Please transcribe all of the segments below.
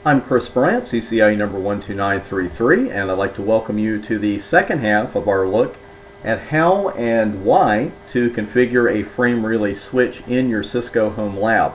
I'm Chris Bryant, CCNA number 12933, and I'd like to welcome you to the second half of our look at how and why to configure a frame relay switch in your Cisco Home Lab.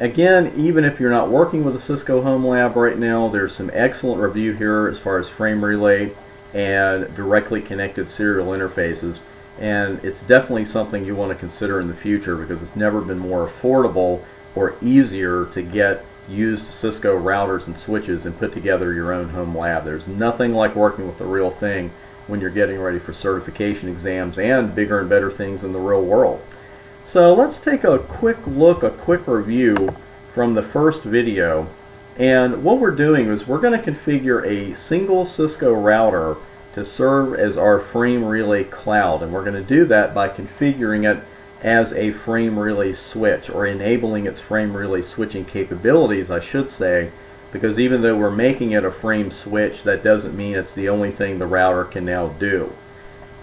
Again, even if you're not working with a Cisco Home Lab right now, there's some excellent review here as far as frame relay and directly connected serial interfaces, and it's definitely something you want to consider in the future because it's never been more affordable or easier to get used Cisco routers and switches and put together your own home lab. There's nothing like working with the real thing when you're getting ready for certification exams and bigger and better things in the real world. So let's take a quick look, a quick review from the first video. And what we're doing is we're going to configure a single Cisco router to serve as our frame relay cloud, and we're going to do that by configuring it as a frame relay switch, or enabling its frame relay switching capabilities, I should say, because even though we're making it a frame switch, that doesn't mean it's the only thing the router can now do.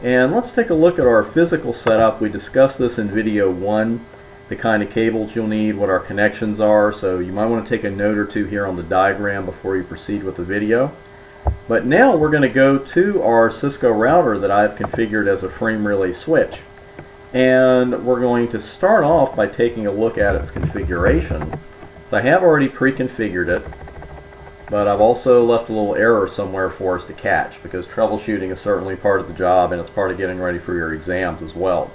And let's take a look at our physical setup. We discussed this in video 1, the kind of cables you'll need, what our connections are, so you might want to take a note or two here on the diagram before you proceed with the video. But now we're going to go to our Cisco router that I've configured as a frame relay switch. And we're going to start off by taking a look at its configuration. So I have already pre-configured it, but I've also left a little error somewhere for us to catch, because troubleshooting is certainly part of the job and it's part of getting ready for your exams as well.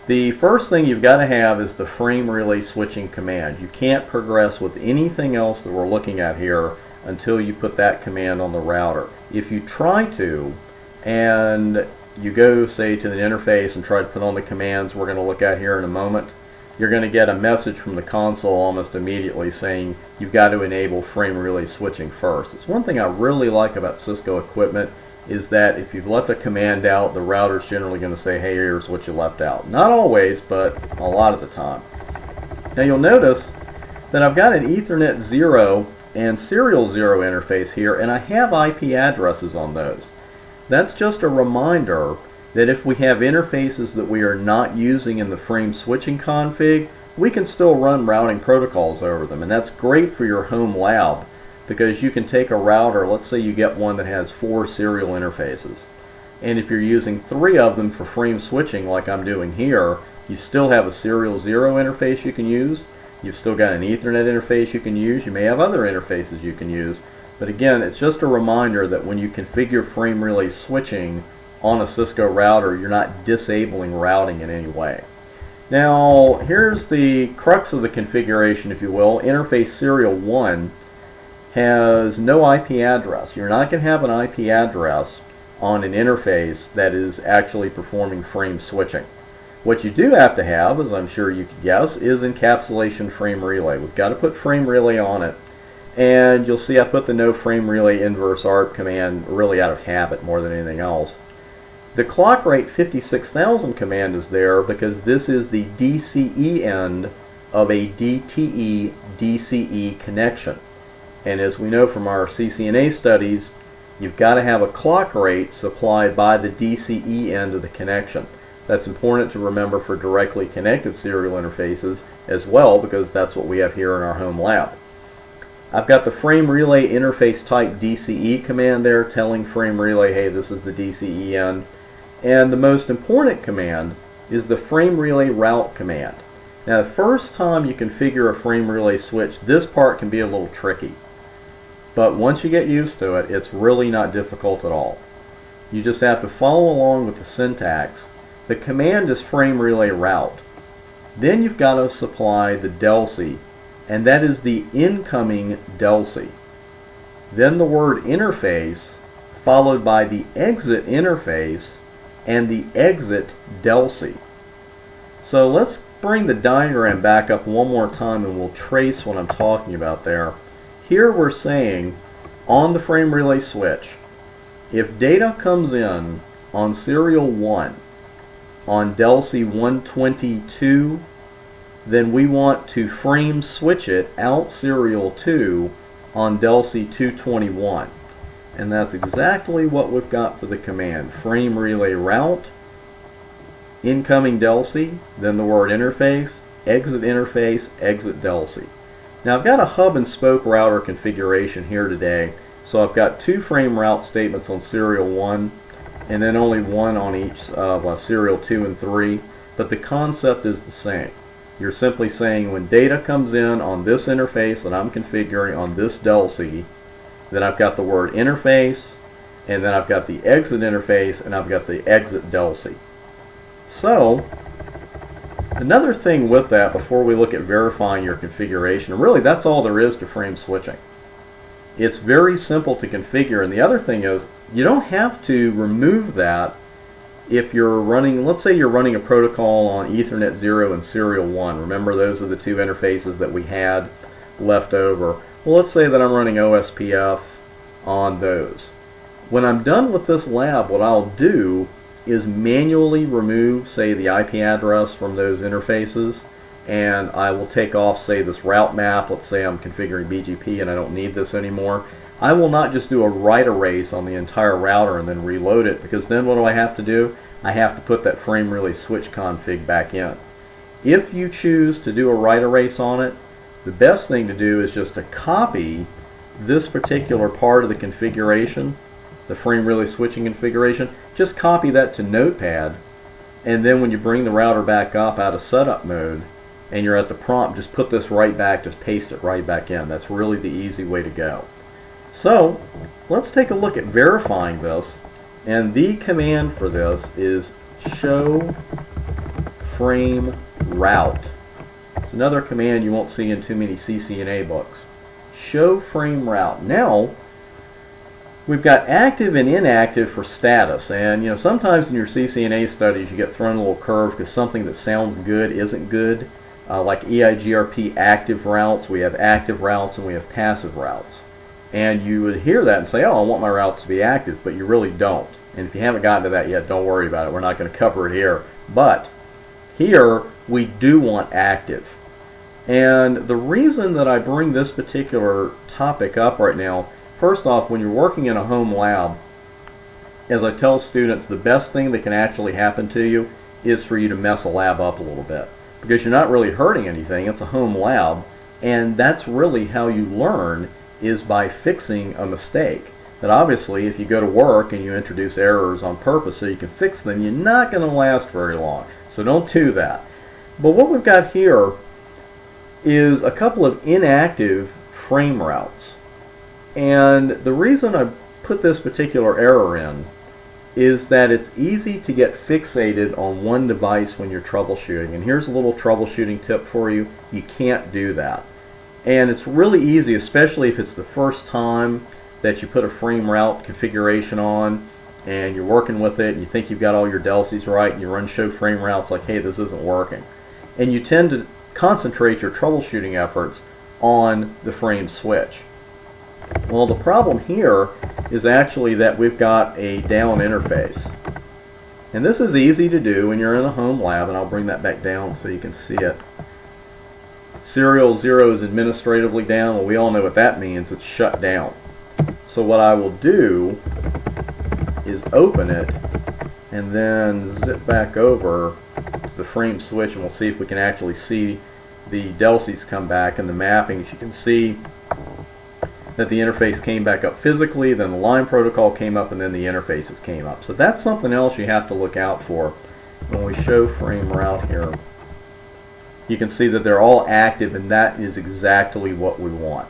The first thing you've got to have is the frame relay switching command. You can't progress with anything else that we're looking at here until you put that command on the router. If you try to, and you go, say, to the interface and try to put on the commands we're going to look at here in a moment, you're going to get a message from the console almost immediately saying you've got to enable frame relay switching first. It's one thing I really like about Cisco equipment is that if you've left a command out, the router's generally going to say, hey, here's what you left out. Not always, but a lot of the time. Now you'll notice that I've got an Ethernet 0 and Serial 0 interface here, and I have IP addresses on those. That's just a reminder that if we have interfaces that we are not using in the frame switching config, we can still run routing protocols over them, and that's great for your home lab because you can take a router, let's say you get one that has 4 serial interfaces, and if you're using 3 of them for frame switching like I'm doing here, you still have a Serial 0 interface you can use, you've still got an Ethernet interface you can use, you may have other interfaces you can use. But again, it's just a reminder that when you configure frame relay switching on a Cisco router, you're not disabling routing in any way. Now, here's the crux of the configuration, if you will. Interface serial 1 has no IP address. You're not going to have an IP address on an interface that is actually performing frame switching. What you do have to have, as I'm sure you could guess, is encapsulation frame relay. We've got to put frame relay on it. And you'll see I put the no frame relay inverse ARP command really out of habit more than anything else. The clock rate 56,000 command is there because this is the DCE end of a DTE DCE connection. And as we know from our CCNA studies, you've got to have a clock rate supplied by the DCE end of the connection. That's important to remember for directly connected serial interfaces as well, because that's what we have here in our home lab. I've got the frame relay interface type DCE command there telling frame relay, hey, this is the DCE end. And the most important command is the frame relay route command. Now, the first time you configure a frame relay switch, this part can be a little tricky. But once you get used to it, it's really not difficult at all. You just have to follow along with the syntax. The command is frame relay route. Then you've got to supply the DELC, and that is the incoming DELC. Then the word interface, followed by the exit interface and the exit DELC. So let's bring the diagram back up one more time and we'll trace what I'm talking about there. Here we're saying on the frame relay switch, if data comes in on serial 1 on DELC 122, then we want to frame switch it out serial 2 on DELC 221. And that's exactly what we've got for the command. Frame relay route, incoming DELC, then the word interface, exit DELC. Now I've got a hub and spoke router configuration here today, so I've got 2 frame route statements on serial 1 and then only 1 on each of serial 2 and 3, but the concept is the same. You're simply saying when data comes in on this interface that I'm configuring on this DELC, then I've got the word interface, and then I've got the exit interface, and I've got the exit DELC. So another thing with that, before we look at verifying your configuration, and really that's all there is to frame switching. It's very simple to configure, and the other thing is you don't have to remove that if you're running, let's say you're running a protocol on Ethernet 0 and Serial 1. Remember, those are the 2 interfaces that we had left over. Well, let's say that I'm running OSPF on those. When I'm done with this lab, what I'll do is manually remove, say, the IP address from those interfaces, and I will take off, say, this route map. Let's say I'm configuring BGP and I don't need this anymore. I will not just do a write erase on the entire router and then reload it, because then what do I have to do? I have to put that frame relay switch config back in. If you choose to do a write erase on it, the best thing to do is just to copy this particular part of the configuration, the frame relay switching configuration, just copy that to Notepad, and then when you bring the router back up out of setup mode and you're at the prompt, just put this right back, just paste it right back in. That's really the easy way to go. So let's take a look at verifying this, and the command for this is show frame route. It's another command you won't see in too many CCNA books. Show frame route. Now we've got active and inactive for status, and sometimes in your CCNA studies you get thrown a little curve because something that sounds good isn't good. Like EIGRP active routes, we have active routes and we have passive routes. And you would hear that and say, oh, I want my routes to be active, but you really don't. And if you haven't gotten to that yet, don't worry about it. We're not going to cover it here. But here we do want active. And the reason that I bring this particular topic up right now, first off, when you're working in a home lab, as I tell students, the best thing that can actually happen to you is for you to mess a lab up a little bit. Because you're not really hurting anything. It's a home lab. And that's really how you learn, is by fixing a mistake. That obviously if you go to work and you introduce errors on purpose so you can fix them, you're not going to last very long. So don't do that. But what we've got here is a couple of inactive frame routes. And the reason I put this particular error in is that it's easy to get fixated on one device when you're troubleshooting. And here's a little troubleshooting tip for you. You can't do that. And it's really easy, especially if it's the first time that you put a frame route configuration on and you're working with it and you think you've got all your DELCs right and you run show frame routes like, hey, this isn't working. And you tend to concentrate your troubleshooting efforts on the frame switch. Well, the problem here is actually that we've got a down interface. And this is easy to do when you're in a home lab, and I'll bring that back down so you can see it. Serial 0 is administratively down. Well, we all know what that means. It's shut down. So what I will do is open it and then zip back over to the frame switch, and we'll see if we can actually see the DELCs come back and the mappings. You can see that the interface came back up physically, then the line protocol came up, and then the interfaces came up. So that's something else you have to look out for when we show frame route here. You can see that they're all active, and that is exactly what we want.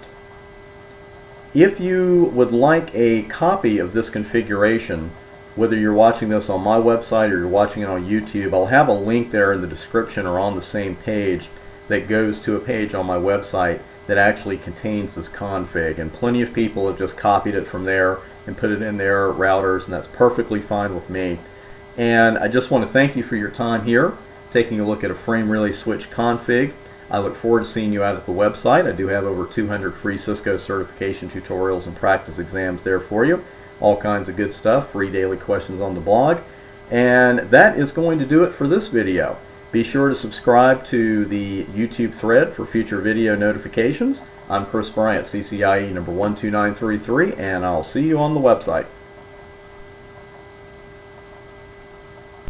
If you would like a copy of this configuration, whether you're watching this on my website or you're watching it on YouTube, I'll have a link there in the description or on the same page that goes to a page on my website that actually contains this config. And plenty of people have just copied it from there and put it in their routers, and that's perfectly fine with me. And I just want to thank you for your time here, taking a look at a frame relay switch config. I look forward to seeing you out at the website. I do have over 200 free Cisco certification tutorials and practice exams there for you. All kinds of good stuff, free daily questions on the blog. And that is going to do it for this video. Be sure to subscribe to the YouTube thread for future video notifications. I'm Chris Bryant, CCIE number 12933, and I'll see you on the website.